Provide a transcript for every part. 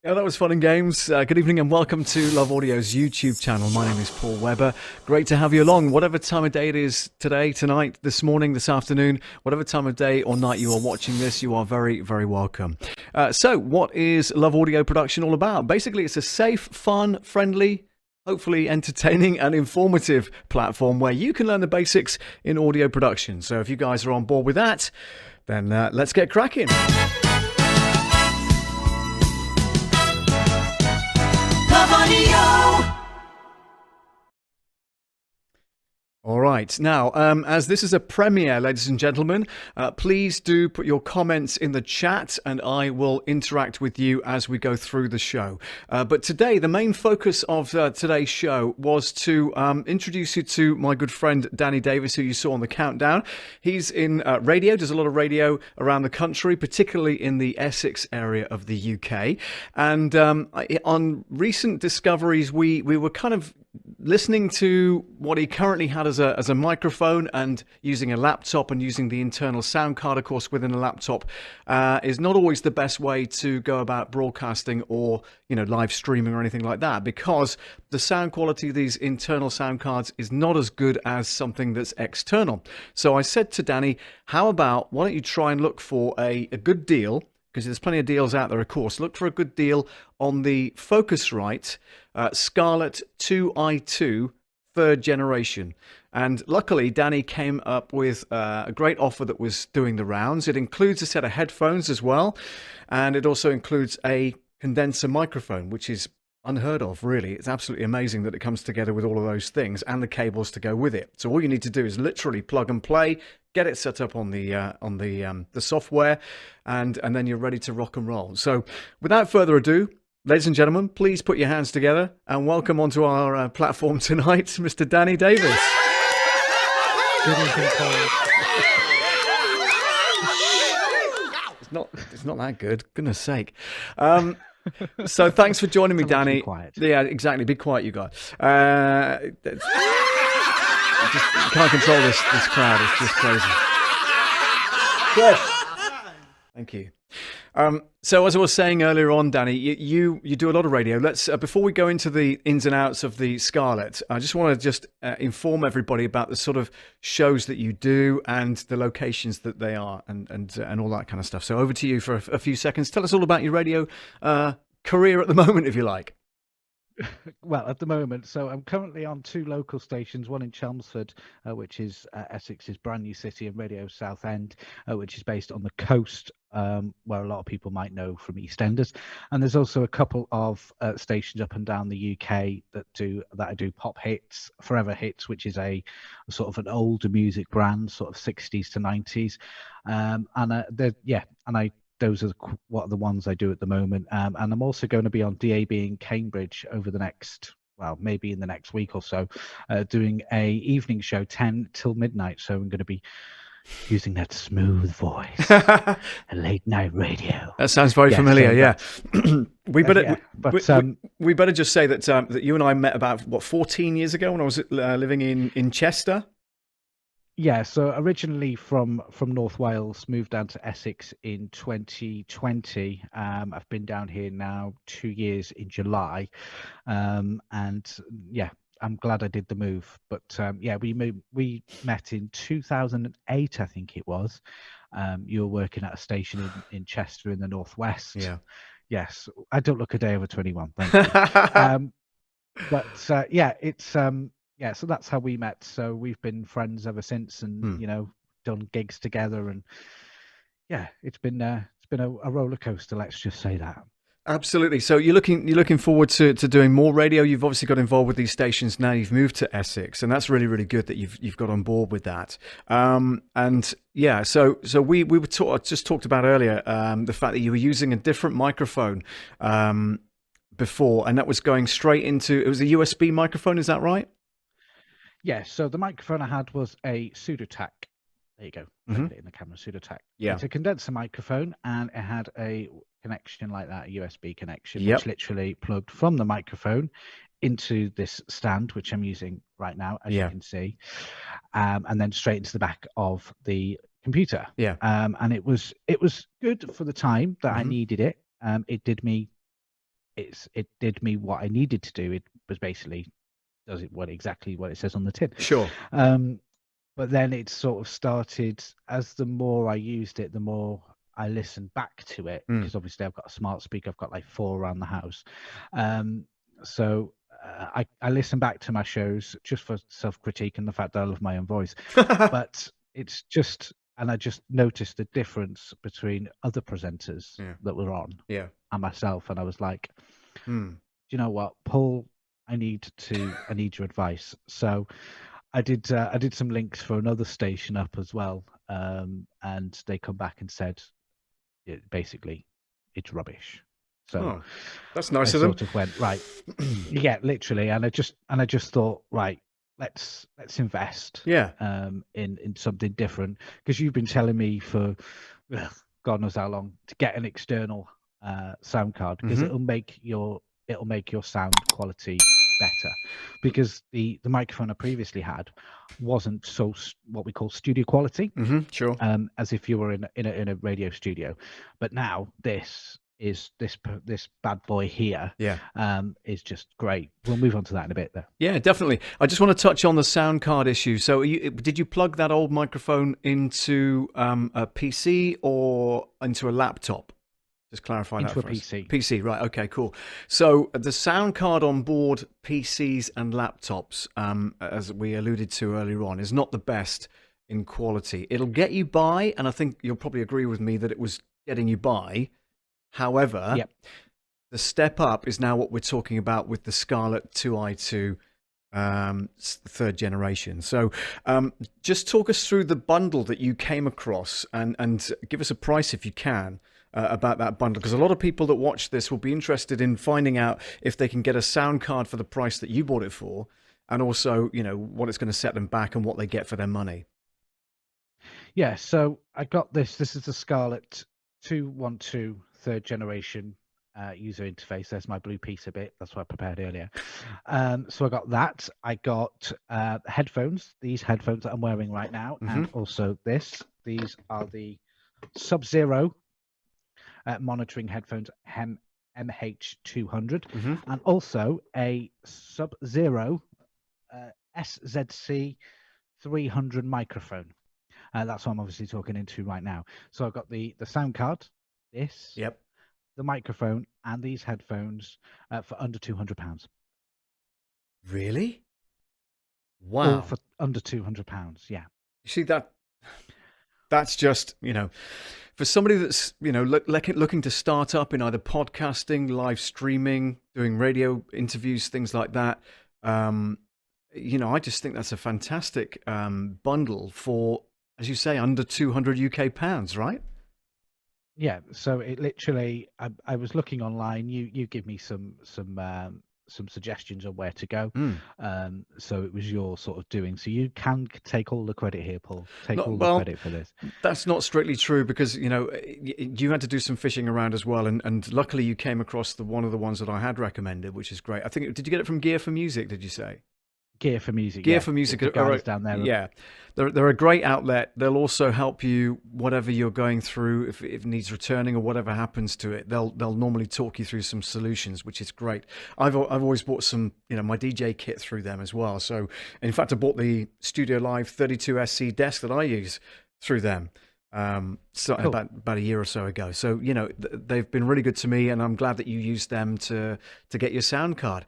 Oh, that was fun and games. Good evening and welcome to Love Audio's YouTube channel. My name is Paul Webber. Great to have you along. Whatever time of day it is today, tonight, this morning, this afternoon, whatever time of day or night you are watching this, you are very, very welcome. So what is Love Audio production all about? Basically, it's a safe, fun, friendly, hopefully entertaining and informative platform where you can learn the basics in audio production. So if you guys are on board with that, then let's get cracking. All right. Now, as this is a premiere, ladies and gentlemen, please do put your comments in the chat and I will interact with you as we go through the show. But today, the main focus of today's show was to introduce you to my good friend, Danny Davies, who you saw on the countdown. He's in radio, does a lot of radio around the country, particularly in the Essex area of the UK. And on recent discoveries, we were kind of listening to what he currently had as a microphone and using a laptop and using the internal sound card, of course, within a laptop is not always the best way to go about broadcasting or, live streaming or anything like that, because the sound quality of these internal sound cards is not as good as something that's external. So I said to Danny, how about, why don't you try and look for a good deal? Because there's plenty of deals out there, of course. Look for a good deal on the FOCUSRITE SCARLETT 2i2 third generation. And luckily, Danny came up with a great offer that was doing the rounds. It includes a set of headphones as well. And it also includes a condenser microphone, which is unheard of, really. It's absolutely amazing that it comes together with all of those things and the cables to go with it. So all you need to do is literally plug and play, get it set up on the software, and then you're ready to rock and roll. So without further ado, ladies and gentlemen, please put your hands together and welcome onto our platform tonight, Mr. Danny Davies. Good evening, Paul. It's not that good. Goodness sake. So thanks for joining me, Danny. Be quiet. Yeah, exactly. Be quiet, you guys. Just can't control this crowd. It's just crazy. Yes. Thank you. So as I was saying earlier on, Danny, you do a lot of radio. Let's before we go into the ins and outs of the Scarlett, I just want to inform everybody about the sort of shows that you do and the locations that they are and all that kind of stuff. So over to you for a few seconds. Tell us all about your radio career at the moment, if you like. Well, at the moment, so I'm currently on two local stations, one in Chelmsford, which is Essex's brand new city, and Radio Southend, which is based on the coast, where a lot of people might know from EastEnders. And there's also a couple of stations up and down the UK that I do pop hits, forever hits, which is a sort of an older music brand, sort of 60s to 90s. Those are what are the ones I do at the moment. And I'm also going to be on DAB in Cambridge over the next, maybe in the next week or so, doing a evening show 10 till midnight. So I'm going to be using that smooth voice, a late night radio. That sounds very familiar. Yeah. We better just say that you and I met about 14 years ago when I was living in Chester. Yeah, so originally from North Wales, moved down to Essex in 2020. I've been down here now 2 years in July, and yeah, I'm glad I did the move. But we met in 2008, I think it was. You were working at a station in Chester in the Northwest. Yeah. Yes, I don't look a day over 21. Thank you. Yeah, so that's how we met. So we've been friends ever since, and done gigs together, and yeah, it's been a roller coaster. Let's just say that. Absolutely. So you're looking forward to doing more radio. You've obviously got involved with these stations now. You've moved to Essex, and that's really, really good that you've got on board with that. And yeah, so we just talked about earlier the fact that you were using a different microphone before, and that was going straight into, it was a USB microphone. Is that right? Yeah, so the microphone I had was a Pseudotac. There you go. Put it in the camera, Pseudotac. Yeah. It's a condenser microphone, and it had a connection like that, a USB connection, Yep. which literally plugged from the microphone into this stand, which I'm using right now, as you can see, and then straight into the back of the computer. Yeah. And it was good for the time that I needed it. It did me it did me what I needed to do. It was basically does it exactly what it says on the tin. Sure. But then it sort of started, as the more I used it, the more I listened back to it, because obviously I've got a smart speaker. I've got like 4 around the house. So I listen back to my shows just for self-critique and the fact that I love my own voice. But it's just, and I just noticed the difference between other presenters that were on and myself. And I was like, do you know what, Paul, I need your advice. So I did some links for another station up as well, and they come back and said basically it's rubbish. So that's nice I of them. sort of went, right, yeah, literally, and I just thought, right, let's invest in something different, because you've been telling me for God knows how long to get an external sound card, because it'll make your sound quality better, because the microphone I previously had wasn't so what we call studio quality, sure, as if you were in a radio studio. But now this bad boy here is just great. We'll move on to that in a bit though. Yeah, definitely. I just want to touch on the sound card issue. So did you plug that old microphone into a PC or into a laptop? Just clarify into that for a PC. PC, right? Okay, cool. So the sound card on board PCs and laptops, as we alluded to earlier on, is not the best in quality. It'll get you by, and I think you'll probably agree with me that it was getting you by. However, the step up is now what we're talking about with the Scarlett 2i2 third generation. So just talk us through the bundle that you came across, and give us a price if you can. About that bundle, because a lot of people that watch this will be interested in finding out if they can get a sound card for the price that you bought it for, and also, what it's going to set them back and what they get for their money. Yeah, so I got this. This is the Scarlett 2i2 third generation user interface. There's my blue piece a bit. That's what I prepared earlier. So I got that. I got headphones. These headphones that I'm wearing right now, and also this. These are the Sub-Zero monitoring headphones MH200, and also a Sub-Zero SZC 300 microphone. That's what I'm obviously talking into right now. So I've got the sound card, the microphone, and these headphones for under £200. Really? Wow. All for under £200, yeah. You see that? That's just, for somebody that's, looking to start up in either podcasting, live streaming, doing radio interviews, things like that. I just think that's a fantastic bundle for, as you say, under 200 UK pounds, right? Yeah. So it literally, I was looking online. You give me some suggestions on where to go. So it was your sort of doing. So you can take all the credit here, Paul. Take all the credit for this. That's not strictly true, because you had to do some fishing around as well, and luckily you came across one of the ones that I had recommended, which is great. I think, did you get it from Gear for Music? Did you say? Gear for Music. Gear for Music. The guys down there. Yeah, they're a great outlet. They'll also help you whatever you're going through. If it needs returning or whatever happens to it, they'll normally talk you through some solutions, which is great. I've always bought some, my DJ kit through them as well. So in fact, I bought the Studio Live 32SC desk that I use through them. Cool. about a year or so ago. So they've been really good to me, and I'm glad that you used them to get your sound card.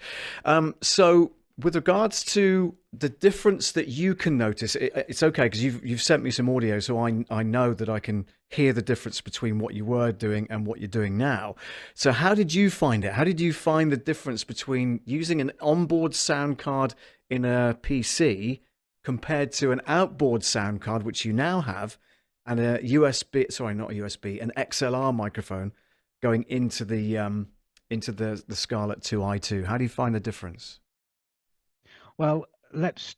So with regards to the difference that you can notice, it's okay, because you've sent me some audio, so I know that I can hear the difference between what you were doing and what you're doing now. So how did you find it? How did you find the difference between using an onboard sound card in a PC compared to an outboard sound card, which you now have, and an XLR microphone going into the Scarlett 2i2? How do you find the difference? Well, let's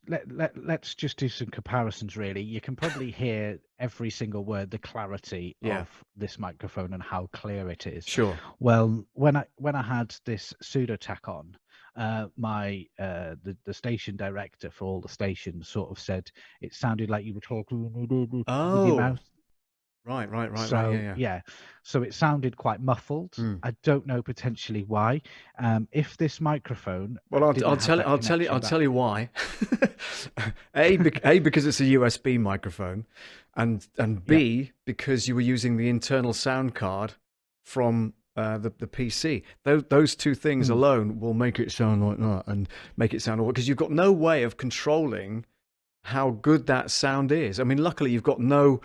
just do some comparisons. Really, you can probably hear every single word, the clarity of this microphone and how clear it is. Sure. Well, when I had this pseudo tack on, the station director for all the stations sort of said it sounded like you were talking with your mouth. Right. So Yeah. so it sounded quite muffled. Mm. I don't know potentially why. If this microphone Well, didn't have that I'll connection, that tell you why. A, because it's a USB microphone, and yeah, B, because you were using the internal sound card from the PC. Those two things mm, alone will make it sound like that and make it sound, because you've got no way of controlling how good that sound is. I mean, luckily you've got no,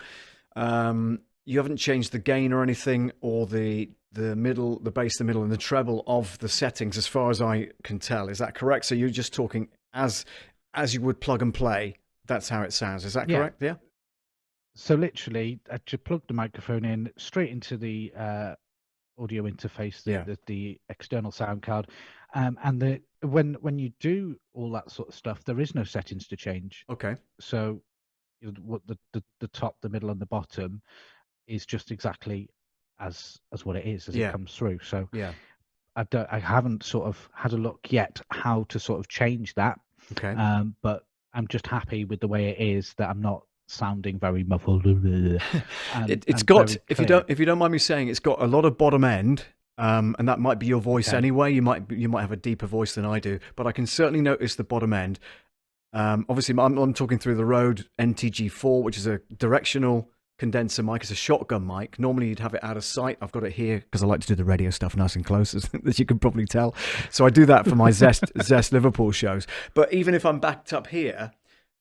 you haven't changed the gain or anything, or the middle, the bass, the middle, and the treble of the settings, as far as I can tell. Is that correct? So you're just talking as you would plug and play. That's how it sounds. Is that yeah. correct? Yeah. So literally, I just plugged the microphone in straight into the audio interface, Yeah. the external sound card, and when you do all that sort of stuff, there is no settings to change. Okay. So what the top, the middle, and the bottom is just exactly as what it is as it Yeah. comes through. So Yeah. I haven't sort of had a look yet how to sort of change that. Okay. But I'm just happy with the way it is, that I'm not sounding very muffled. And, It's and got, very if you clear. don't mind me saying, it's got a lot of bottom end. And that might be your voice Okay. anyway. You might have a deeper voice than I do, but I can certainly notice the bottom end. Obviously, I'm talking through the Rode NTG4, which is a directional condenser mic. It's a shotgun mic. Normally, you'd have it out of sight. I've got it here because I like to do the radio stuff nice and close, as you can probably tell. So I do that for my Zest Liverpool shows. But even if I'm backed up here,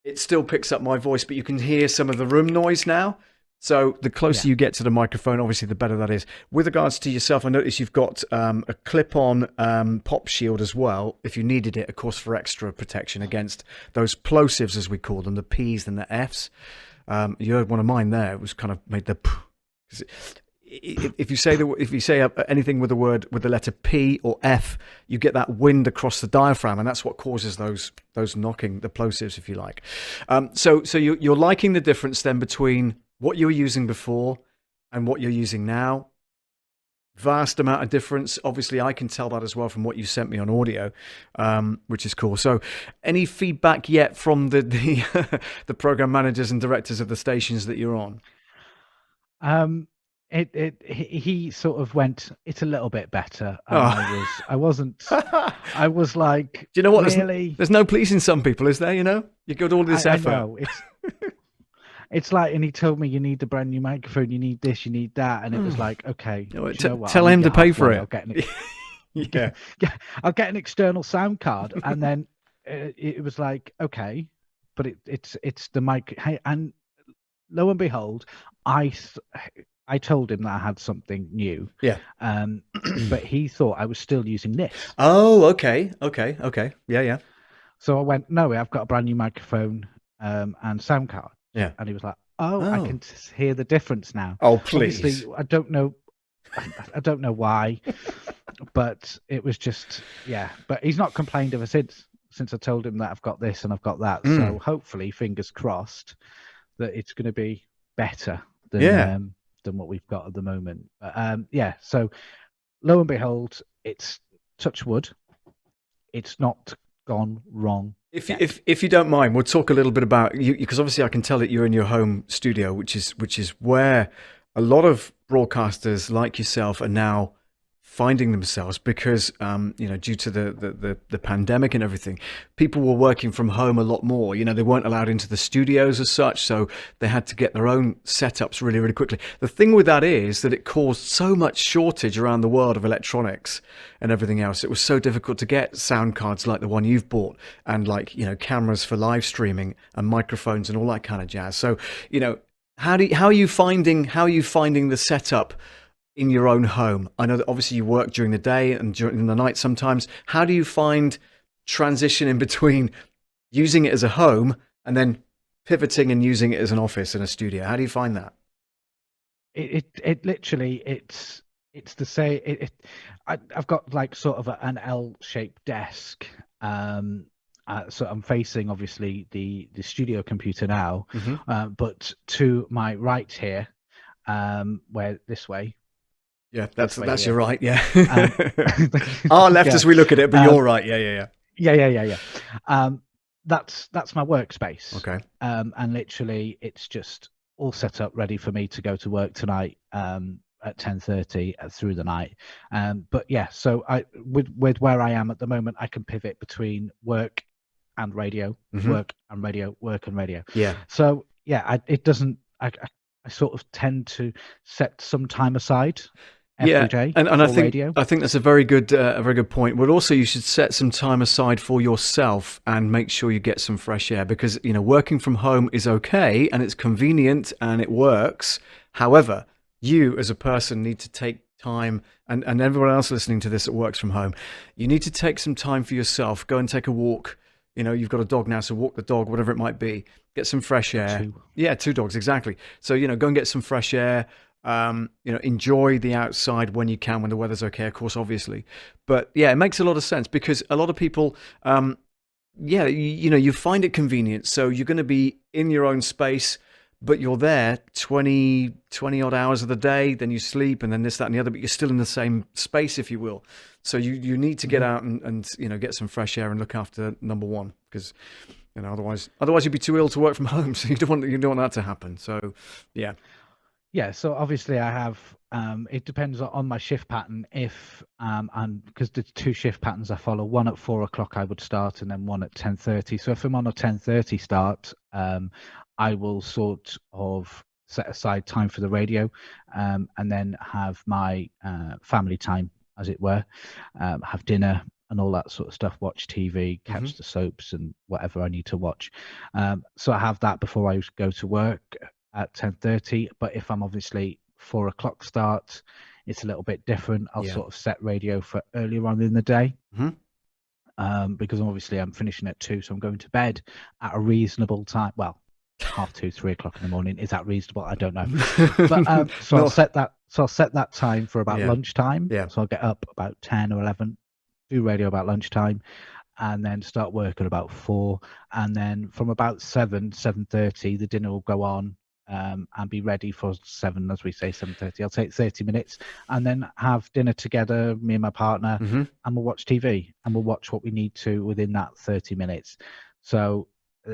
it still picks up my voice, but you can hear some of the room noise now. So the closer Yeah. you get to the microphone, obviously, the better that is. With regards to yourself, I notice you've got a clip-on pop shield as well, if you needed it, of course, for extra protection against those plosives, as we call them, the P's and the F's. You heard one of mine there. It was kind of made the... If you say anything with the letter P or F, you get that wind across the diaphragm, and that's what causes those knocking, the plosives, if you like. So you're liking the difference then between what you were using before and what you're using now. Vast amount of difference. Obviously, I can tell that as well from what you sent me on audio, which is cool. So, any feedback yet from the the program managers and directors of the stations that you're on? He sort of went, it's a little bit better, and Oh. I was like, Do you know what? really? There's no pleasing some people, is there? You know, you got all this effort. I know. It's like, and he told me, you need a brand new microphone, you need this, you need that, and it was like, okay, You know, do you know what? tell I'll him meet to you pay for halfway. it. I'll get an, Yeah. I'll get an external sound card, and then it was like, okay, but it's the mic. Hey, and lo and behold, I told him that I had something new. Yeah. But he thought I was still using this. Oh, okay. Yeah. So I went, no, I've got a brand new microphone and sound card. Yeah. And he was like, oh, I can hear the difference now. Oh, please. Obviously, I don't know why, but it was just, yeah. But he's not complained ever since I told him that I've got this and I've got that. So hopefully, fingers crossed, that it's going to be better than what we've got at the moment. Yeah. So lo and behold, it's touch wood. It's not gone wrong. If you don't mind, we'll talk a little bit about you, because obviously I can tell that you're in your home studio, which is where a lot of broadcasters like yourself are now finding themselves, because due to the pandemic and everything, people were working from home a lot more. You know, they weren't allowed into the studios as such, so they had to get their own setups really, really quickly. The thing with that is that it caused so much shortage around the world of electronics and everything else. It was so difficult to get sound cards like the one you've bought, and cameras for live streaming and microphones and all that kind of jazz. So, how are you finding the setup in your own home? I know that obviously you work during the day and during the night sometimes. How do you find transition in between using it as a home and then pivoting and using it as an office and a studio? How do you find that? It literally, it's the same. I've got like sort of an L-shaped desk. So I'm facing obviously the studio computer now, but to my right here, where this way. Yeah, that's way, your right. Yeah. Our left as we look at it, but you're right. Yeah. That's my workspace. Okay. And literally, it's just all set up, ready for me to go to work tonight at 10:30 through the night. But yeah, so with where I am at the moment, I can pivot between work and radio, work and radio, work and radio. Yeah. So yeah, it doesn't. I sort of tend to set some time aside every day and for I think radio. I think that's a very good point. But also, you should set some time aside for yourself and make sure you get some fresh air, because working from home is okay and it's convenient and it works. However, you as a person need to take time, and everyone else listening to this that works from home, you need to take some time for yourself. Go and take a walk. You've got a dog now, so walk the dog, whatever it might be. Get some fresh air. 2. Yeah, 2 dogs, exactly. So, go and get some fresh air. Enjoy the outside when you can, when the weather's okay, of course, obviously. But yeah, it makes a lot of sense, because a lot of people, you find it convenient. So you're going to be in your own space, but you're there 20 odd hours of the day, then you sleep, and then this, that, and the other, but you're still in the same space, if you will. So you need to get out and get some fresh air and look after number one, because otherwise you'd be too ill to work from home. So you don't want that to happen. So yeah. Yeah, so obviously I have. It depends on my shift pattern. If because there's 2 shift patterns I follow. One at 4 o'clock I would start, and then one at 10:30. So if I'm on a 10:30 start, I will sort of set aside time for the radio, and then have my family time, as it were. Have dinner and all that sort of stuff. Watch TV, catch the soaps, and whatever I need to watch. So I have that before I go to work at 10:30. But if I'm obviously 4 o'clock start, it's a little bit different. I'll sort of set radio for earlier on in the day, because obviously I'm finishing at 2, so I'm going to bed at a reasonable time. Well, 2:30, 3 o'clock in the morning. Is that reasonable? I don't know. But so I'll set that. So I'll set that time for about lunchtime. Yeah. So I'll get up about 10 or 11, do radio about lunchtime, and then start work at about 4. And then from about 7:30, the dinner will go on. And be ready for 7, as we say, 7:30. I'll take 30 minutes and then have dinner together, me and my partner, and we'll watch TV, and we'll watch what we need to within that 30 minutes. So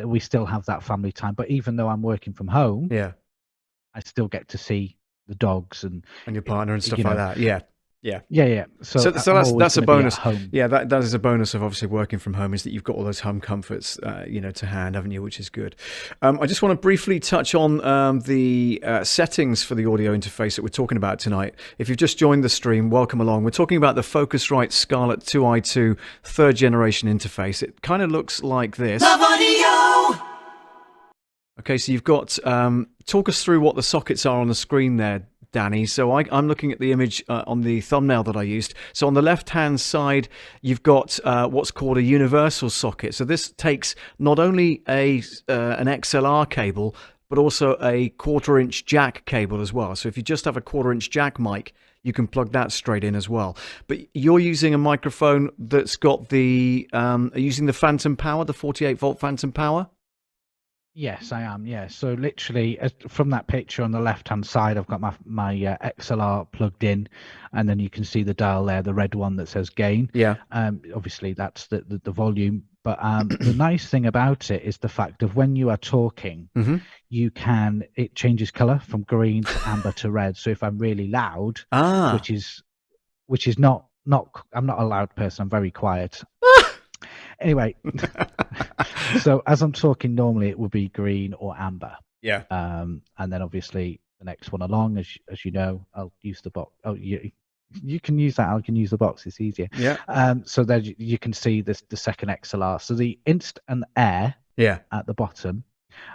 we still have that family time. But even though I'm working from home, I still get to see the dogs and your partner and stuff like that. Yeah. So that's a bonus. Yeah, that is a bonus of obviously working from home, is that you've got all those home comforts, to hand, haven't you? Which is good. I just want to briefly touch on the settings for the audio interface that we're talking about tonight. If you've just joined the stream, welcome along. We're talking about the FOCUSRITE SCARLETT 2i2 third generation interface. It kind of looks like this. Love audio. Okay, so you've got. Talk us through what the sockets are on the screen there, Danny. So I'm looking at the image on the thumbnail that I used. So on the left-hand side, you've got what's called a universal socket. So this takes not only an XLR cable, but also a 1/4-inch jack cable as well. So if you just have a 1/4-inch jack mic, you can plug that straight in as well. But you're using a microphone that's got the using the phantom power, the 48-volt phantom power? Yes, I am. Yeah. So literally from that picture on the left-hand side, I've got my XLR plugged in, and then you can see the dial there, the red one that says gain. Yeah. Obviously that's the volume. But the nice thing about it is the fact of when you are talking, it changes color from green to amber to red. So if I'm really loud, which is not I'm not a loud person. I'm very quiet. Anyway, so as I'm talking normally, it would be green or amber. Yeah. And then obviously the next one along, as you know, I'll use the box. Oh, you can use that. I can use the box. It's easier. Yeah. So there you can see the second XLR. So the inst and air. Yeah. At the bottom,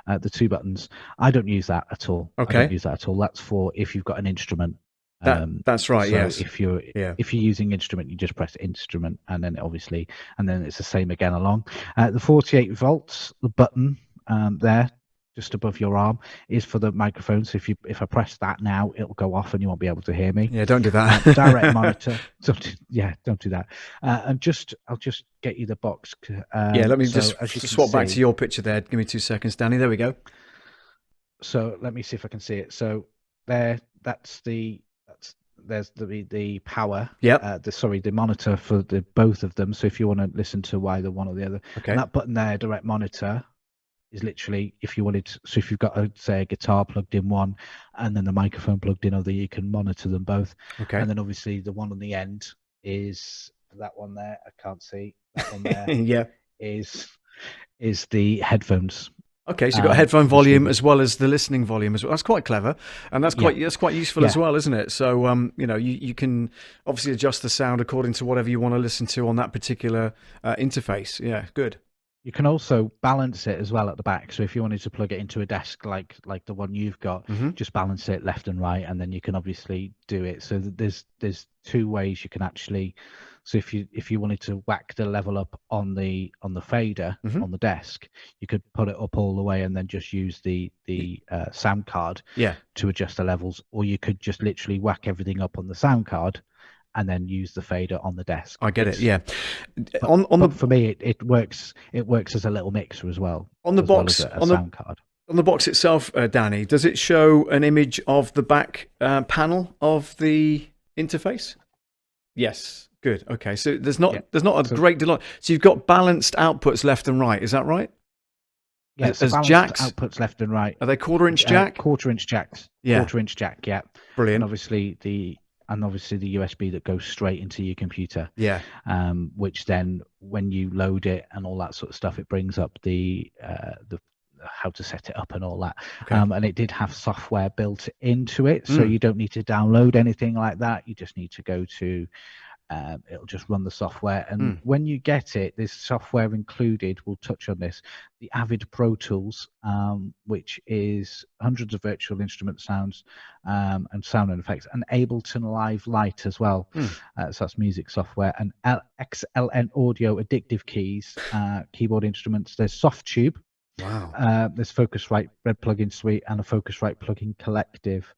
the 2 buttons. I don't use that at all. Okay. I don't use that at all. That's for if you've got an instrument. That's right. So yes. if you're using instrument, you just press instrument, and then it's the same again along. The 48 volts, the button there just above your arm is for the microphone. So if I press that now, it'll go off and you won't be able to hear me. Yeah, don't do that. Direct monitor. Don't do that. And I'll just get you the box. Let me just swap back to your picture there. Give me 2 seconds, Danny. There we go. So let me see if I can see it. So there's the power. Yeah. The monitor for the both of them. So if you want to listen to either one or the other, okay. And that button there, direct monitor, is literally, if you wanted, so if you've got say a guitar plugged in one and then the microphone plugged in other, you can monitor them both. Okay. And then obviously the one on the end is that one there. I can't see that one there. Yeah. Is the headphones. Okay, so you've got headphone volume as well as the listening volume as well. That's quite clever, and that's quite useful as well, isn't it? So you can obviously adjust the sound according to whatever you want to listen to on that particular interface. Yeah, good. You can also balance it as well at the back. So if you wanted to plug it into a desk like the one you've got, just balance it left and right, and then you can obviously do it. So there's two ways you can actually. So if you wanted to whack the level up on the fader on the desk, you could put it up all the way and then just use the sound card to adjust the levels, or you could just literally whack everything up on the sound card and then use the fader on the desk. I get it. Yeah. But for me, it works. It works as a little mixer as well. On the box, well as a sound card. On the box itself, Danny, does it show an image of the back panel of the interface? Yes. Good. Okay. So there's not a great deal. So you've got balanced outputs left and right. Is that right? Yeah. As jacks, outputs left and right. Are they quarter-inch jack? Quarter-inch jacks. Yeah. Quarter-inch jack. Yeah. Brilliant. And obviously the USB that goes straight into your computer. Yeah. Which then, when you load it and all that sort of stuff, it brings up the how to set it up and all that. Okay. And it did have software built into it, so you don't need to download anything like that. You just need to go to. It'll just run the software, and when you get it, there's software included. We'll touch on this. The Avid Pro Tools, which is hundreds of virtual instrument sounds and sound and effects, and Ableton Live Lite as well. So that's music software, and XLN Audio addictive keys, keyboard instruments. There's Softtube. Wow. There's Focusrite Red Plugin Suite and a Focusrite Plugin Collective.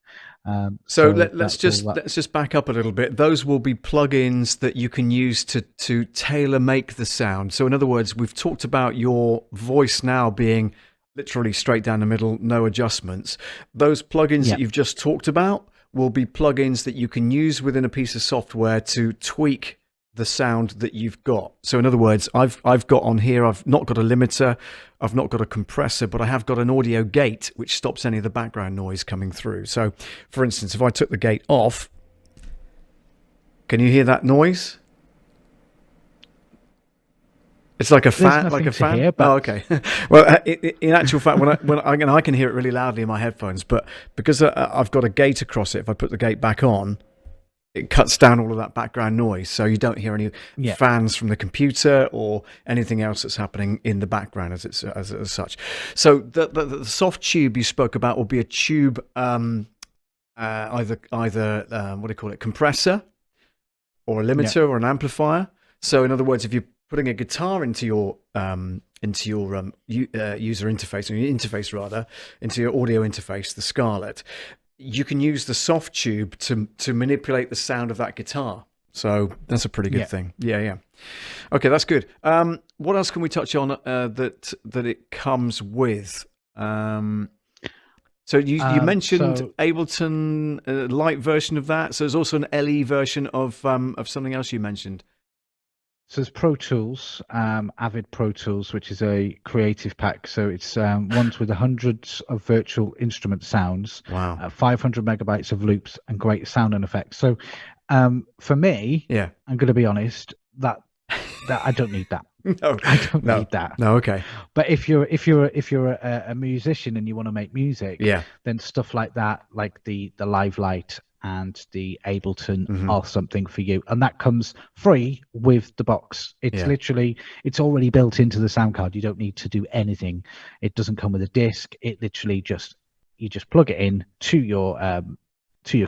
So let's just back up a little bit. Those will be plugins that you can use to tailor make the sound. So in other words, we've talked about your voice now being literally straight down the middle, no adjustments. Those plugins that you've just talked about will be plugins that you can use within a piece of software to tweak the sound that you've got. So in other words, I've got on here, I've not got a limiter, I've not got a compressor, but I have got an audio gate which stops any of the background noise coming through. So for instance, if I took the gate off, can you hear that noise? It's like a fan, Hear, but... Oh, okay. Well, in actual fact, when I can hear it really loudly in my headphones, but because I've got a gate across it, if I put the gate back on, it cuts down all of that background noise, so you don't hear any fans from the computer or anything else that's happening in the background as such. So the soft tube you spoke about will be a tube, either what do you call it, compressor, or a limiter or an amplifier. So in other words, if you're putting a guitar into your user interface, or your interface rather, into your audio interface, the Scarlett, you can use the soft tube to manipulate the sound of that guitar. So that's a pretty good thing. Yeah. Okay, that's good. What else can we touch on that it comes with? So you mentioned Ableton Lite version of that. So there's also an LE version of something else you mentioned. So there's Pro Tools, Avid Pro Tools, which is a creative pack. So it's ones with hundreds of virtual instrument sounds, 500 megabytes of loops, and great sound and effects. So for me, I'm going to be honest, that I don't need that. I don't need that. No, okay. But if you're a musician and you want to make music, then stuff like that, like the Live Light and the Ableton are something for you, and that comes free with the box. It's literally, it's already built into the sound card. You don't need to do anything. It doesn't come with a disc. It literally you just plug it in to your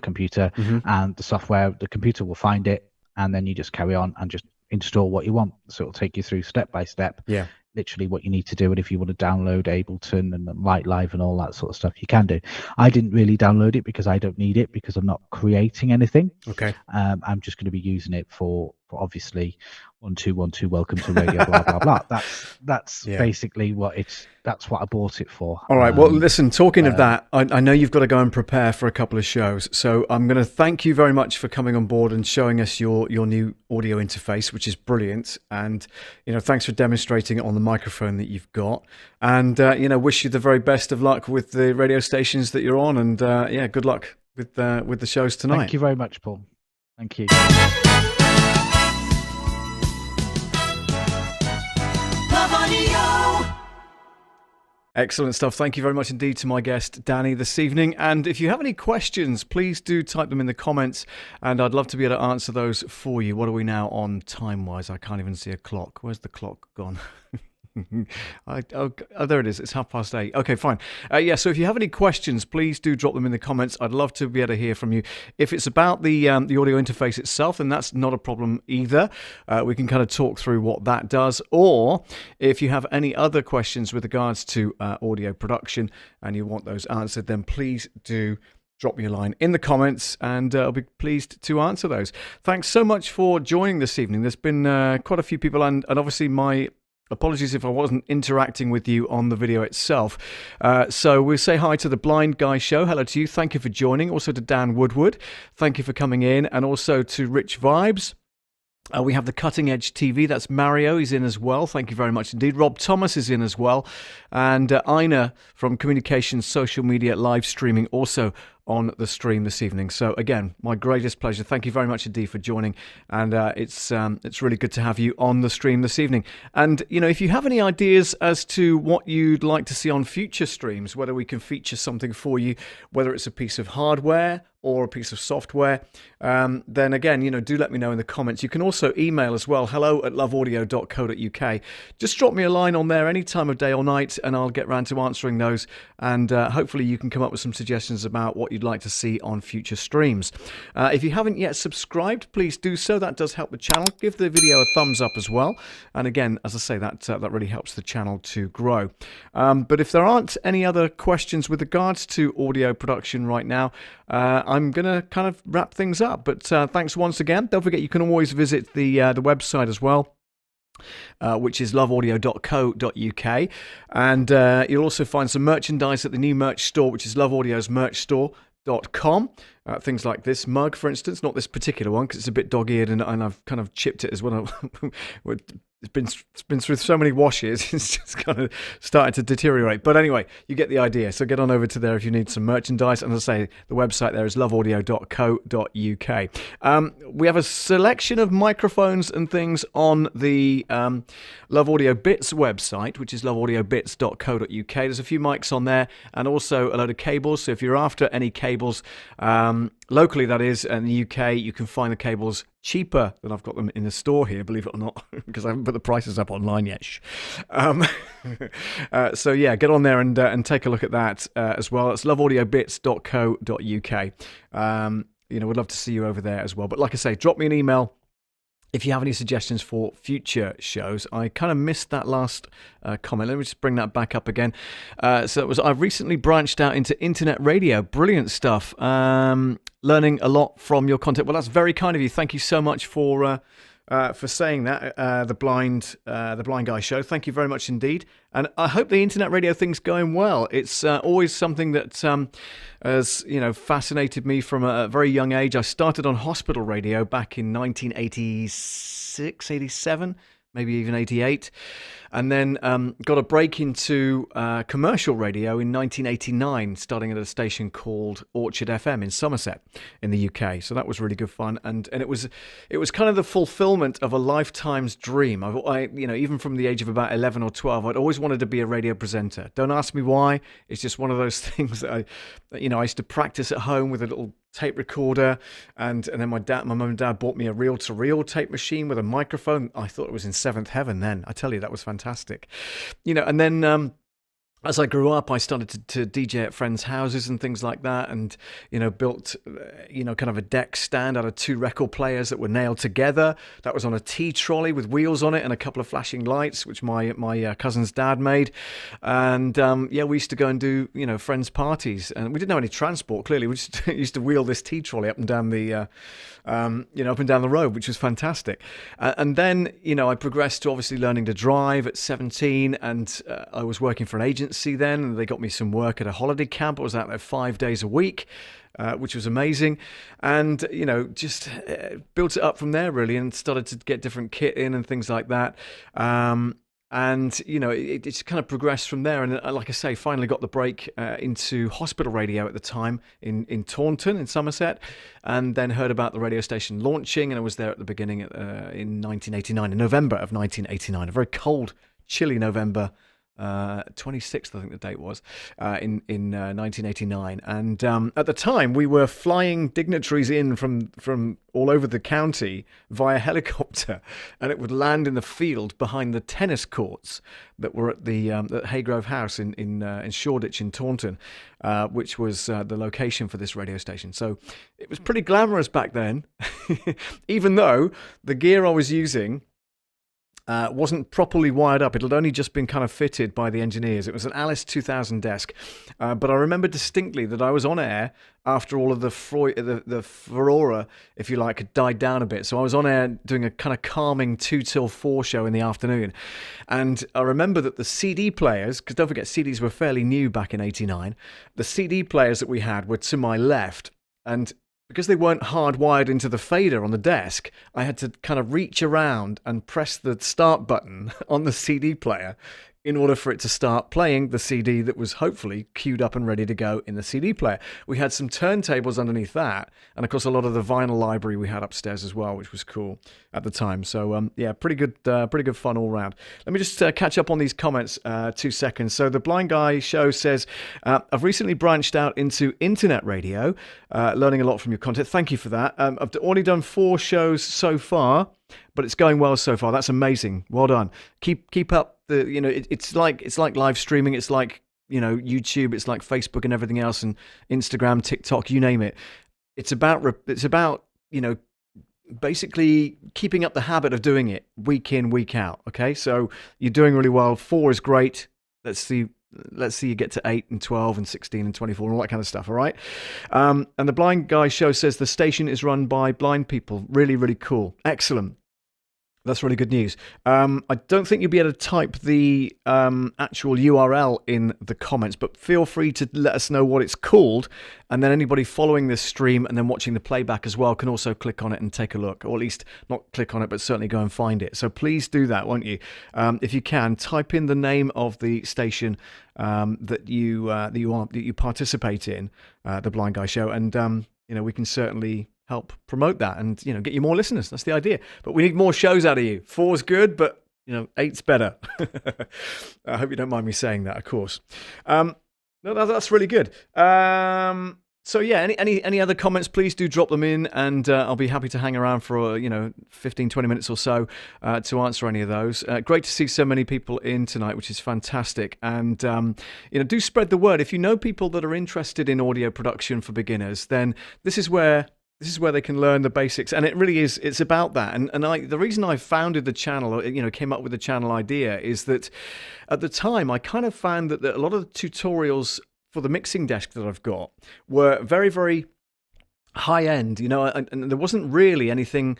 computer, and the computer will find it, and then you just carry on and just install what you want. So it'll take you through step by step. Literally what you need to do. And if you want to download Ableton and Light Live and all that sort of stuff, you can do. I didn't really download it because I don't need it, because I'm not creating anything. Okay. I'm just going to be using it for obviously 1212 welcome to radio blah blah blah. That's basically that's what I bought it for. All right. Well, listen, talking of that, I know you've got to go and prepare for a couple of shows. So I'm going to thank you very much for coming on board and showing us your new audio interface, which is brilliant. And, thanks for demonstrating it on the microphone that you've got. And, wish you the very best of luck with the radio stations that you're on. And, good luck with the shows tonight. Thank you very much, Paul. Thank you. Excellent stuff. Thank you very much indeed to my guest, Danny, this evening. And if you have any questions, please do type them in the comments, and I'd love to be able to answer those for you. What are we now on time-wise? I can't even see a clock. Where's the clock gone? There it is. It's 8:30. Okay, fine. So if you have any questions, please do drop them in the comments. I'd love to be able to hear from you. If it's about the audio interface itself, then that's not a problem either. We can kind of talk through what that does. Or if you have any other questions with regards to audio production and you want those answered, then please do drop me a line in the comments, and I'll be pleased to answer those. Thanks so much for joining this evening. There's been quite a few people, and obviously my apologies if I wasn't interacting with you on the video itself. So we'll say hi to the Blind Guy Show. Hello to you. Thank you for joining. Also to Dan Woodward. Thank you for coming in. And also to Rich Vibes. We have the Cutting Edge TV. That's Mario. He's in as well. Thank you very much indeed. Rob Thomas is in as well. And Ina from Communications Social Media Live Streaming also on the stream this evening. So again, my greatest pleasure. Thank you very much indeed for joining. And it's really good to have you on the stream this evening. And, if you have any ideas as to what you'd like to see on future streams, whether we can feature something for you, whether it's a piece of hardware or a piece of software, then again, do let me know in the comments. You can also email as well, hello@loveaudio.co.uk. Just drop me a line on there any time of day or night, and I'll get round to answering those. And hopefully you can come up with some suggestions about what you'd like to see on future streams. If you haven't yet subscribed, please do so. That does help the channel. Give the video a thumbs up as well. And again, as I say, that really helps the channel to grow. But if there aren't any other questions with regards to audio production right now, I'm going to kind of wrap things up. But thanks once again. Don't forget, you can always visit the website as well, which is loveaudio.co.uk. And you'll also find some merchandise at the new merch store, which is Love Audio's merch store.com. Things like this mug, for instance, not this particular one because it's a bit dog-eared and I've kind of chipped it as well. It's been through so many washes, it's just kind of started to deteriorate. But anyway, you get the idea. So get on over to there if you need some merchandise. And as I say, the website there is loveaudio.co.uk. We have a selection of microphones and things on the Love Audio Bits website, which is loveaudiobits.co.uk. There's a few mics on there and also a load of cables. So if you're after any cables, locally that is, in the UK, you can find the cables cheaper than I've got them in the store here, believe it or not, because I haven't put the prices up online yet. So yeah, get on there and take a look at that as well. It's loveaudiobits.co.uk. We'd love to see you over there as well. But like I say, drop me an email if you have any suggestions for future shows. I kind of missed that last comment. Let me just bring that back up again. I've recently branched out into internet radio. Brilliant stuff. Learning a lot from your content. Well, that's very kind of you. Thank you so much for saying that. The Blind Guy Show. Thank you very much indeed. And I hope the internet radio thing's going well. It's always something that has fascinated me from a very young age. I started on hospital radio back in 1986, 87. Maybe even 88, and then got a break into commercial radio in 1989, starting at a station called Orchard FM in Somerset in the UK. So that was really good fun, and it was kind of the fulfillment of a lifetime's dream. I even from the age of about 11 or 12, I'd always wanted to be a radio presenter. Don't ask me why. It's just one of those things that I used to practice at home with a little tape recorder, and then my mum and dad bought me a reel-to-reel tape machine with a microphone. I thought it was in seventh heaven then. I tell you, that was fantastic. And then as I grew up, I started to DJ at friends' houses and things like that, and built kind of a deck stand out of 2 record players that were nailed together. That was on a tea trolley with wheels on it and a couple of flashing lights, which my cousin's dad made. And we used to go and do friends' parties, and we didn't have any transport. Clearly, we just used to wheel this tea trolley up and down the up and down the road, which was fantastic. And then I progressed to obviously learning to drive at 17, and I was working for an agency then, and they got me some work at a holiday camp. I was out there 5 days a week, which was amazing, and just built it up from there really, and started to get different kit in and things like that. It's kind of progressed from there, and like I say, finally got the break into hospital radio at the time in Taunton in Somerset, and then heard about the radio station launching, and I was there at the beginning in 1989, in November of 1989, a very cold, chilly November. 26th, I think the date was, in 1989, and at the time we were flying dignitaries in from all over the county via helicopter, and it would land in the field behind the tennis courts that were at the at Haygrove House in Shoreditch in Taunton, which was the location for this radio station. So it was pretty glamorous back then, even though the gear I was using wasn't properly wired up. It had only just been kind of fitted by the engineers. It was an Alice 2000 desk. But I remember distinctly that I was on air after all of the furore, if you like, had died down a bit. So I was on air doing a kind of calming 2 till 4 show in the afternoon. And I remember that the CD players, because don't forget CDs were fairly new back in 89, the CD players that we had were to my left. And because they weren't hardwired into the fader on the desk, I had to kind of reach around and press the start button on the CD player in order for it to start playing the CD that was hopefully queued up and ready to go in the CD player. We had some turntables underneath that, and of course a lot of the vinyl library we had upstairs as well, which was cool at the time. So pretty good fun all round. Let me just catch up on these comments 2 seconds. So the Blind Guy Show says, I've recently branched out into internet radio, learning a lot from your content. Thank you for that. I've only done 4 shows so far, but it's going well so far. That's amazing. Well done. Keep up the, it's like live streaming. It's like, YouTube, it's like Facebook and everything else, and Instagram, TikTok, you name it. It's about, basically keeping up the habit of doing it week in, week out. Okay. So you're doing really well. 4 is great. Let's see you get to 8 and 12 and 16 and 24 and all that kind of stuff. All right. And the Blind Guy Show says the station is run by blind people. Really, really cool. Excellent. That's really good news. I don't think you'll be able to type the actual URL in the comments, but feel free to let us know what it's called, and then anybody following this stream and then watching the playback as well can also click on it and take a look, or at least not click on it, but certainly go and find it. So please do that, won't you? If you can, type in the name of the station that you participate in, the Blind Guy Show, and we can certainly help promote that and get you more listeners. That's the idea. But we need more shows out of you. 4's good, but 8's better. I hope you don't mind me saying that, of course. No, that's really good. So yeah, any other comments, please do drop them in, and I'll be happy to hang around for 15, 20 minutes or so to answer any of those. Great to see so many people in tonight, which is fantastic. And do spread the word. If you know people that are interested in audio production for beginners, then this is where they can learn the basics, and it really is. It's about that, and the reason I founded the channel, came up with the channel idea, is that at the time I kind of found that a lot of the tutorials for the mixing desk that I've got were very, very high end, and there wasn't really anything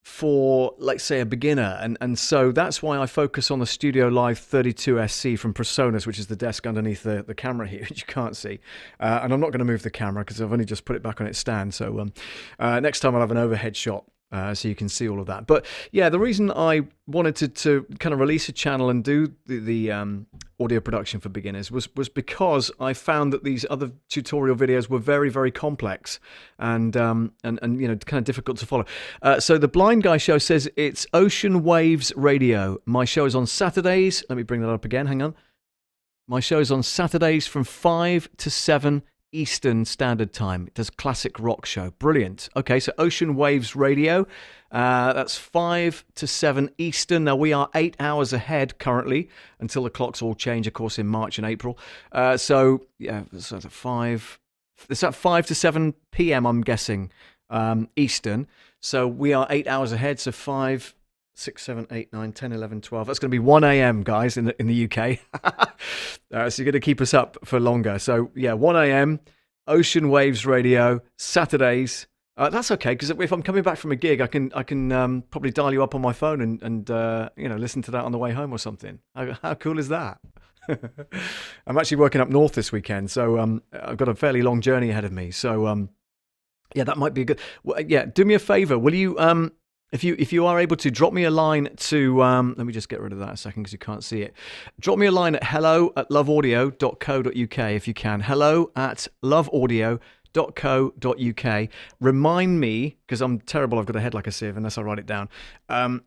for, let's say, a beginner, and so that's why I focus on the Studio Live 32SC from Presonus, which is the desk underneath the camera here, which you can't see, and I'm not going to move the camera because I've only just put it back on its stand, so next time I'll have an overhead shot so you can see all of that. But yeah, the reason I wanted to kind of release a channel and do the audio production for beginners was because I found that these other tutorial videos were very, very complex and kind of difficult to follow. So the Blind Guy Show says it's Ocean Waves Radio. My show is on Saturdays. Let me bring that up again. Hang on. My show is on Saturdays from 5 to 7 Eastern Standard Time. It does classic rock show. Brilliant. Okay, so Ocean Waves Radio. That's 5 to 7 Eastern. Now, we are 8 hours ahead currently until the clocks all change, of course, in March and April. So it's at 5 to 7 p.m., I'm guessing, Eastern. So we are 8 hours ahead. So 5, 6, 7, 8, 9, 10, 11, 12. That's going to be 1 a.m., guys, in the UK. So you're going to keep us up for longer. So, 1 a.m., Ocean Waves Radio, Saturdays. That's okay, because if I'm coming back from a gig, I can probably dial you up on my phone and listen to that on the way home or something. How cool is that? I'm actually working up north this weekend, so I've got a fairly long journey ahead of me. So, that might be good. Well, do me a favor. Will you... If you are able to, drop me a line to, let me just get rid of that a second because you can't see it. Drop me a line at hello@loveaudio.co.uk if you can. hello@loveaudio.co.uk. Remind me, because I'm terrible, I've got a head like a sieve unless I write it down. In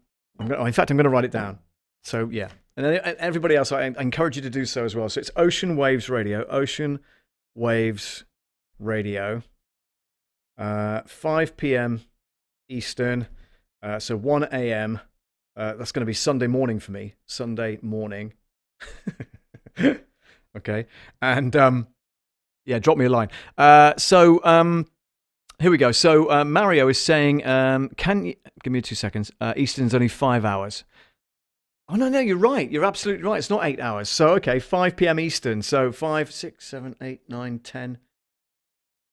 fact, I'm going to write it down. So, yeah. And everybody else, I encourage you to do so as well. So it's Ocean Waves Radio, 5 p.m. Eastern. So 1 a.m. That's going to be Sunday morning for me. Sunday morning. Okay. And drop me a line. Here we go. So Mario is saying, can you give me 2 seconds? Eastern's only 5 hours. Oh, no, you're right. You're absolutely right. It's not 8 hours. So, okay, 5 p.m. Eastern. So 5, 6, 7, 8, 9, 10.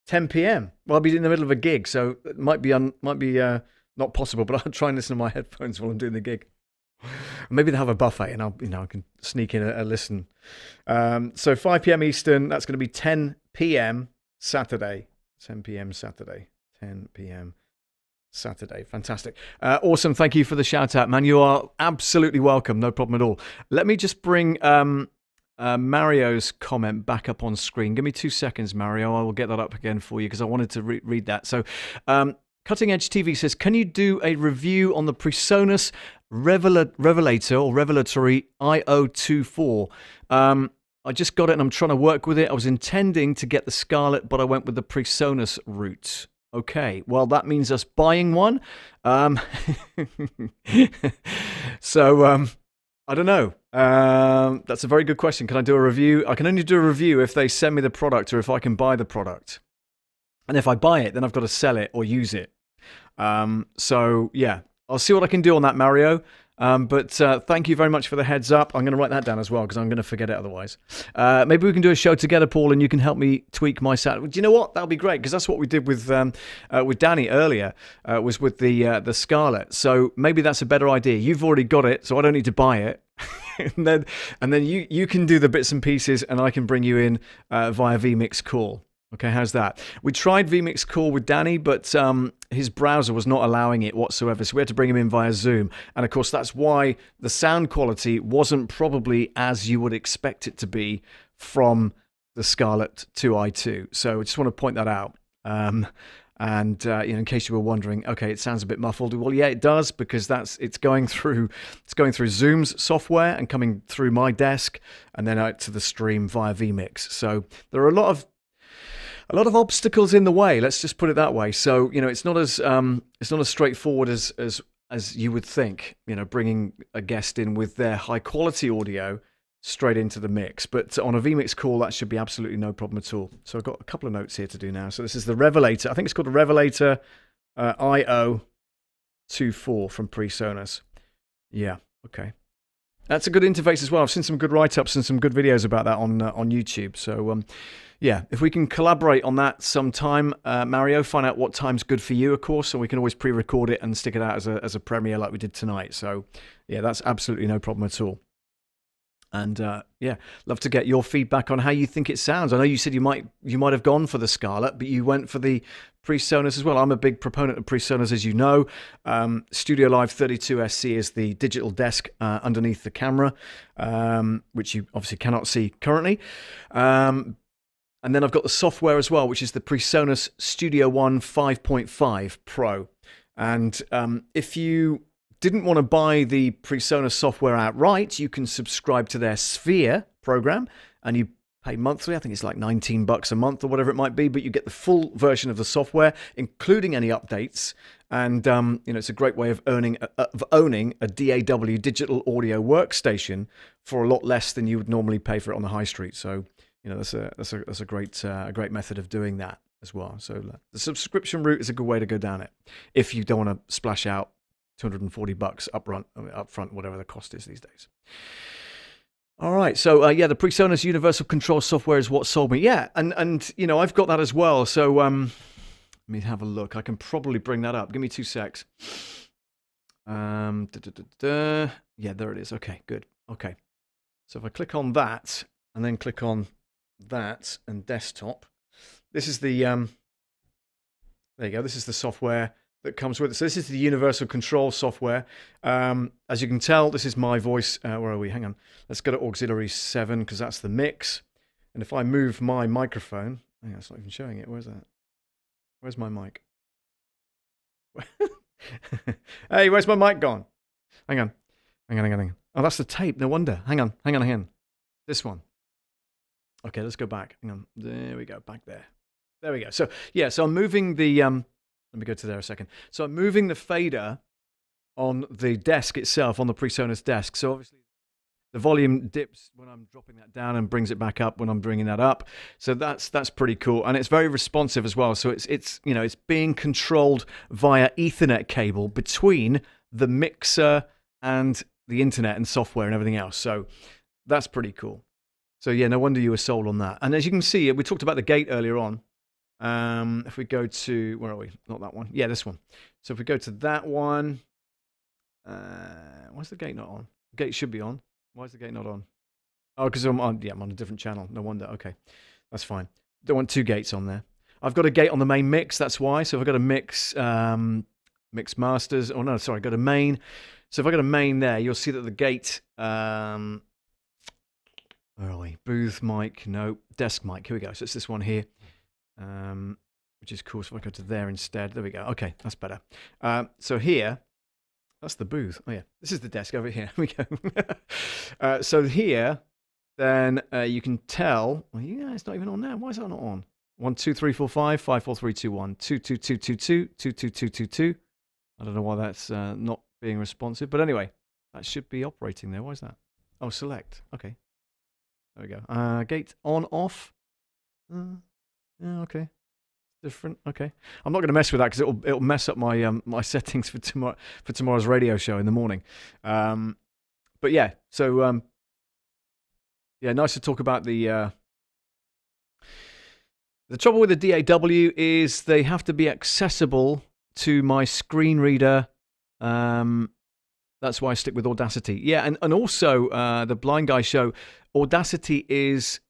10 p.m. Well, I'll be in the middle of a gig, so it might be not possible, but I'll try and listen to my headphones while I'm doing the gig. Maybe they have a buffet, and I can sneak in a listen. So 5 p.m. Eastern. That's going to be 10 p.m. Saturday. 10 p.m. Saturday. 10 p.m. Saturday. Fantastic. Awesome. Thank you for the shout out, man. You are absolutely welcome. No problem at all. Let me just bring Mario's comment back up on screen. Give me 2 seconds, Mario. I will get that up again for you because I wanted to read that. So, Cutting Edge TV says, can you do a review on the Presonus Revelator or Revelatory i2 I just got it and I'm trying to work with it. I was intending to get the Scarlett, but I went with the Presonus route. Okay, well, that means us buying one. So, I don't know. That's a very good question. Can I do a review? I can only do a review if they send me the product or if I can buy the product. And if I buy it, then I've got to sell it or use it. So, I'll see what I can do on that, Mario. But thank you very much for the heads up. I'm going to write that down as well because I'm going to forget it otherwise. Maybe we can do a show together, Paul, and you can help me tweak my sound. Do you know what? That'll be great because that's what we did with Danny earlier. Was with the Scarlett. So maybe that's a better idea. You've already got it, so I don't need to buy it. and then you can do the bits and pieces, and I can bring you in via vMix Call. Okay, how's that? We tried vMix Call with Danny, but his browser was not allowing it whatsoever, so we had to bring him in via Zoom. And of course, that's why the sound quality wasn't probably as you would expect it to be from the Scarlett 2i2. So I just want to point that out. In case you were wondering, okay, it sounds a bit muffled. Well, yeah, it does because it's going through Zoom's software and coming through my desk and then out to the stream via vMix. So there are a lot of obstacles in the way. Let's just put it that way. So it's not as straightforward as you would think. Bringing a guest in with their high quality audio straight into the mix. But on a vMix Call, that should be absolutely no problem at all. So I've got a couple of notes here to do now. So this is the Revelator. I think it's called the Revelator i2 from Presonus. Yeah. Okay. That's a good interface as well. I've seen some good write-ups and some good videos about that on YouTube. So, if we can collaborate on that sometime, Mario, find out what time's good for you, of course, and we can always pre-record it and stick it out as a premiere like we did tonight. So, that's absolutely no problem at all. And love to get your feedback on how you think it sounds. I know you said you might have gone for the Scarlett, but you went for the Presonus as well. I'm a big proponent of Presonus, as you know. Studio Live 32SC is the digital desk underneath the camera, which you obviously cannot see currently. And then I've got the software as well, which is the Presonus Studio One 5.5 Pro. And if you didn't want to buy the Presonus software outright, you can subscribe to their Sphere program, and you pay monthly. I think it's like $19 a month or whatever it might be, but you get the full version of the software, including any updates. And it's a great way of owning a DAW digital audio workstation for a lot less than you would normally pay for it on the high street. So that's a great method of doing that as well. So the subscription route is a good way to go down it if you don't want to splash out $240 upfront, whatever the cost is these days. All right, so the Presonus Universal Control software is what sold me. Yeah, and I've got that as well. So let me have a look. I can probably bring that up. Give me 2 secs. Yeah, there it is. Okay, good. Okay, so if I click on that and then click on that and desktop, this is the there you go. This is the software that comes with it. So this is the Universal Control software. As you can tell, this is my voice. Where are we? Hang on. Let's go to Auxiliary 7 because that's the mix. And if I move my microphone, hang on, it's not even showing it. Where's that? Where's my mic? Hey, where's my mic gone? Hang on. Oh, that's the tape. No wonder. Hang on. This one. Okay, let's go back. Hang on. There we go. Back there. There we go. So, yeah, so I'm moving the... let me go to there a second. So I'm moving the fader on the desk itself, on the Presonus desk. So obviously the volume dips when I'm dropping that down and brings it back up when I'm bringing that up. So that's pretty cool. And it's very responsive as well. So it's being controlled via Ethernet cable between the mixer and the internet and software and everything else. So that's pretty cool. So yeah, no wonder you were sold on that. And as you can see, we talked about the gate earlier on. If we go to, where are we? Not that one. Yeah, this one. So if we go to that one, why's the gate not on? The gate should be on. Why is the gate not on? Oh, because I'm on a different channel. No wonder. Okay, that's fine. Don't want 2 gates on there. I've got a gate on the main mix. That's why. So if I've got a mix masters. Oh no, sorry. Go to main. So if I go to main there, you'll see that the gate. Where are we? Booth mic. No, desk mic. Here we go. So it's this one here. Which is cool. So if I go to there instead, there we go. Okay, that's better. So here, that's the booth. Oh yeah, this is the desk over here. Here we go. So here, then you can tell. Well, yeah, it's not even on now. Why is that not on? 1 2 3 4 5 5 4 3 2 1 2 2 2 2 2 2 2 2 2 2. I don't know why that's not being responsive, but anyway, that should be operating there. Why is that? Oh, select. Okay, there we go. Gate on off. Yeah, okay. Different. Okay. I'm not going to mess with that because it'll mess up my my settings for tomorrow's radio show in the morning. But yeah, so nice to talk about the trouble with the DAW is they have to be accessible to my screen reader. That's why I stick with Audacity. Yeah, and also the Blind Guy Show, Audacity is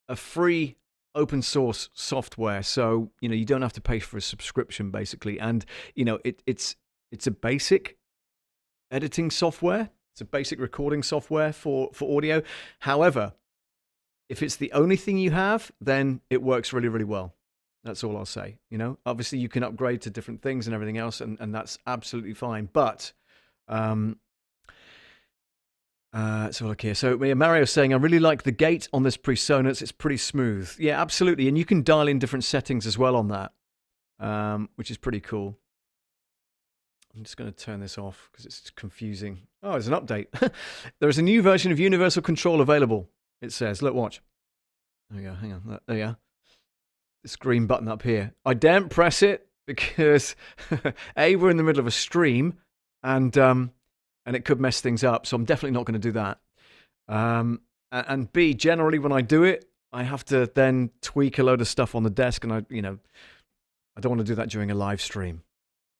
a free open source software, so you don't have to pay for a subscription basically, and it's a basic editing software, it's a basic recording software for audio. However, if it's the only thing you have, then it works really, really well. That's all I'll say. Obviously you can upgrade to different things and everything else, and that's absolutely fine. But so look here. So Mario's saying, I really like the gate on this Presonus. It's pretty smooth. Yeah, absolutely. And you can dial in different settings as well on that, which is pretty cool. I'm just going to turn this off because it's confusing. Oh, there's an update. There is a new version of Universal Control available. It says, look, watch. There we go. Hang on. There you go. This green button up here. I daren't press it because A, we're in the middle of a stream, and it could mess things up, so I'm definitely not going to do that. And B, generally when I do it, I have to then tweak a load of stuff on the desk, and I don't want to do that during a live stream.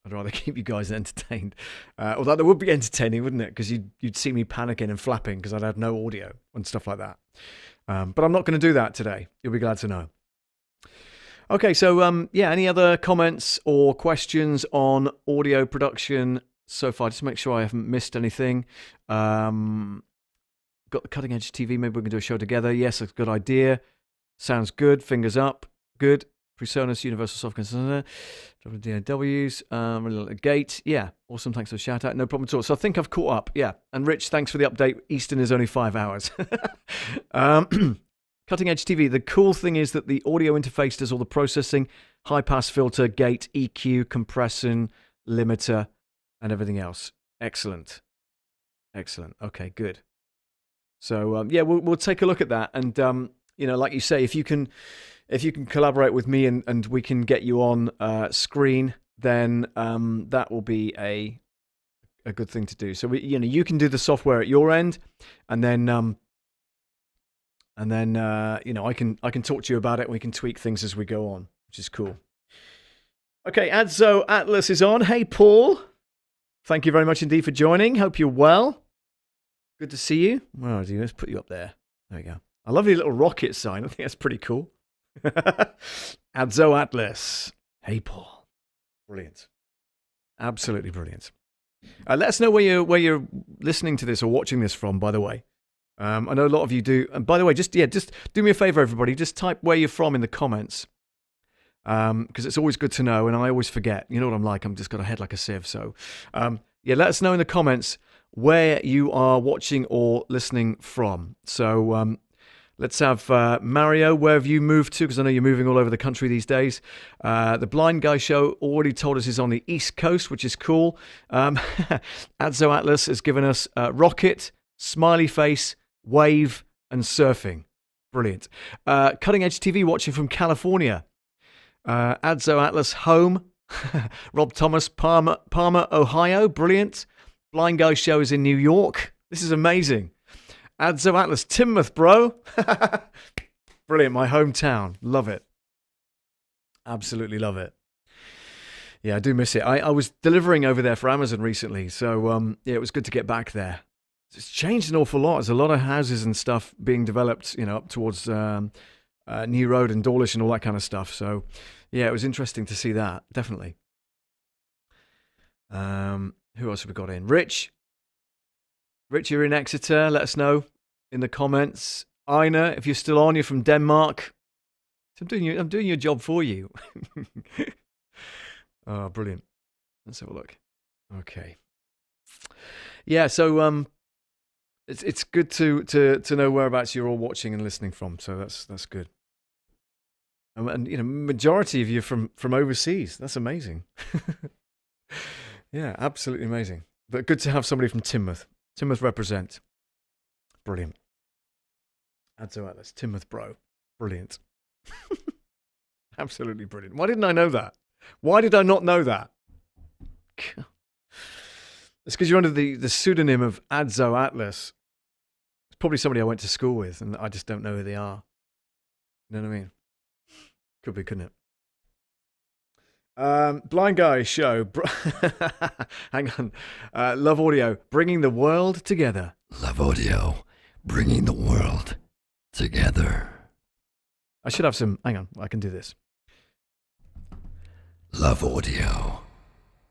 I'd rather keep you guys entertained. Although that would be entertaining, wouldn't it? Because you'd see me panicking and flapping because I'd have no audio and stuff like that. But I'm not going to do that today. You'll be glad to know. Okay, so any other comments or questions on audio production so far? Just make sure I haven't missed anything. Got the cutting edge TV. Maybe we can do a show together. Yes, that's a good idea. Sounds good. Fingers up. Good. Presonus, Universal Software, DAWs, really like the gate. Yeah, awesome. Thanks for the shout out. No problem at all. So I think I've caught up. Yeah. And Rich, thanks for the update. Eastern is only 5 hours. Cutting Edge TV. The cool thing is that the audio interface does all the processing, high pass filter, gate, EQ, compression, limiter, and everything else. Excellent. Excellent. Okay, good. So yeah, we'll take a look at that, and like you say, if you can collaborate with me and we can get you on screen, then that will be a good thing to do. So you can do the software at your end, and then I can talk to you about it, and we can tweak things as we go on, which is cool. Okay, Adzo Atlas is on. Hey, Paul. Thank you very much indeed for joining. Hope you're well. Good to see you. Well, let's put you up there. There we go. I love your little rocket sign. I think that's pretty cool. Adzo Atlas. Hey, Paul. Brilliant. Absolutely brilliant. Let us know where you're listening to this or watching this from, by the way. I know a lot of you do. And by the way, just do me a favor, everybody. Just type where you're from in the comments. Because it's always good to know, and I always forget. You know what I'm like. I'm just got a head like a sieve. So, let us know in the comments where you are watching or listening from. So, let's have Mario. Where have you moved to? Because I know you're moving all over the country these days. The Blind Guy Show already told us is on the East Coast, which is cool. Adzo Atlas has given us rocket, smiley face, wave, and surfing. Brilliant. Cutting Edge TV watching from California. Adzo Atlas home. Rob Thomas, Palmer, Ohio. Brilliant. Blind Guy Show is in New York. This is amazing. Adzo Atlas, Timoth, bro. Brilliant. My hometown. Love it. Absolutely love it. Yeah, I do miss it. I was delivering over there for Amazon recently, so it was good to get back there. It's changed an awful lot. There's a lot of houses and stuff being developed, up towards New Road and Dawlish and all that kind of stuff. So, yeah, it was interesting to see that, definitely. Who else have we got in? Rich, you're in Exeter. Let us know in the comments. Ina, if you're still on, you're from Denmark. So I'm doing your job for you. Oh, brilliant. Let's have a look. Okay. Yeah, so it's good to know whereabouts you're all watching and listening from. So that's good. And majority of you from overseas. That's amazing. Yeah, absolutely amazing. But good to have somebody from Timoth. Timoth represent. Brilliant. Adzo Atlas, Timoth bro. Brilliant. Absolutely brilliant. Why didn't I know that? Why did I not know that? It's because you're under the pseudonym of Adzo Atlas. It's probably somebody I went to school with, and I just don't know who they are. You know what I mean? Could be, couldn't it? Blind Guy Show. Hang on. Love Audio, bringing the world together. Love Audio, bringing the world together. I should have some. Hang on, I can do this. Love Audio,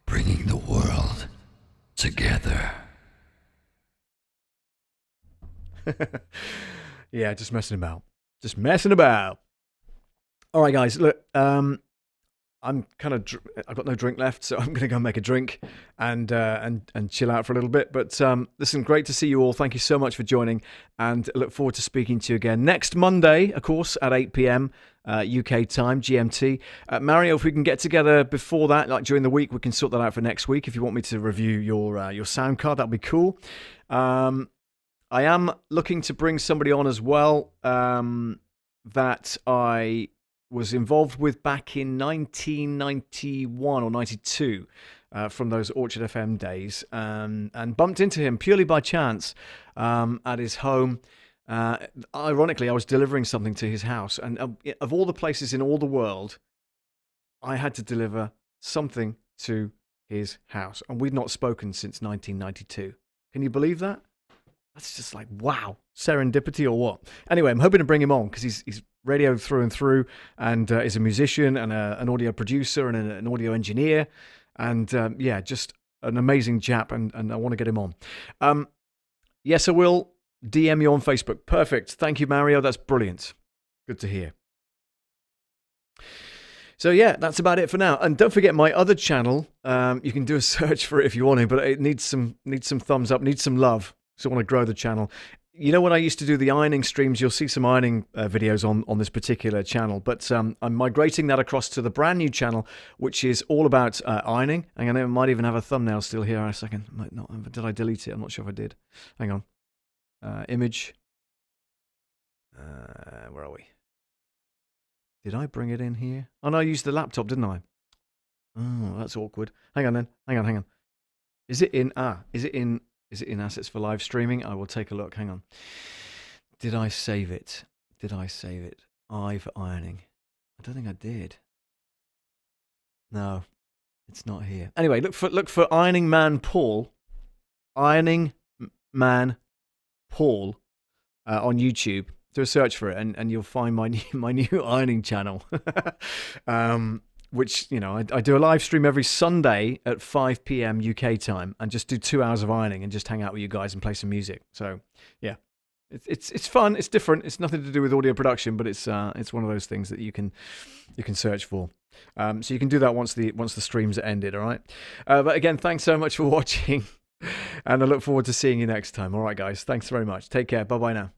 bringing the world together. Yeah, just messing about. Just messing about. All right, guys. Look, I'm kind of. I've got no drink left, so I'm going to go make a drink and chill out for a little bit. But listen, great to see you all. Thank you so much for joining, and I look forward to speaking to you again next Monday, of course, at 8 p.m. UK time, GMT. Mario, if we can get together before that, like during the week, we can sort that out for next week. If you want me to review your sound card, that'd be cool. I am looking to bring somebody on as well that I was involved with back in 1991 or 92 from those Orchard FM days, and bumped into him purely by chance at his home. Ironically, I was delivering something to his house, and of all the places in all the world, I had to deliver something to his house, and we'd not spoken since 1992. Can you believe that? That's just like, wow, serendipity or what? Anyway, I'm hoping to bring him on because he's radio through and through, and is a musician and an audio producer and an audio engineer, and yeah, just an amazing chap, and I want to get him on. Yes, I will DM you on Facebook. Perfect. Thank you, Mario. That's brilliant. Good to hear. So yeah, that's about it for now. And don't forget my other channel. You can do a search for it if you want to, but it needs some thumbs up, needs some love. So I want to grow the channel. you know, when I used to do the ironing streams, you'll see some ironing videos on this particular channel, but I'm migrating that across to the brand new channel, which is all about ironing. Hang on, I might even have a thumbnail still here in a second. Might not. Did I delete it? I'm not sure if I did. Hang on. Image. Where are we? Did I bring it in here? Oh, no, I used the laptop, didn't I? Oh, that's awkward. Hang on then. Hang on. Is it in? Is it in assets for live streaming? I will take a look. Hang on. Did I save it? I for ironing. I don't think I did. No, it's not here. Anyway, look for Ironing Man Paul. Ironing Man Paul on YouTube. Do a search for it, and you'll find my new ironing channel. Which, you know, I do a live stream every Sunday at 5 p.m. UK time, and just do 2 hours of ironing and just hang out with you guys and play some music. So yeah, it's fun. It's different. It's nothing to do with audio production, but it's one of those things that you can search for. So you can do that once the streams are ended. All right. But again, thanks so much for watching, and I look forward to seeing you next time. All right, guys. Thanks very much. Take care. Bye bye now.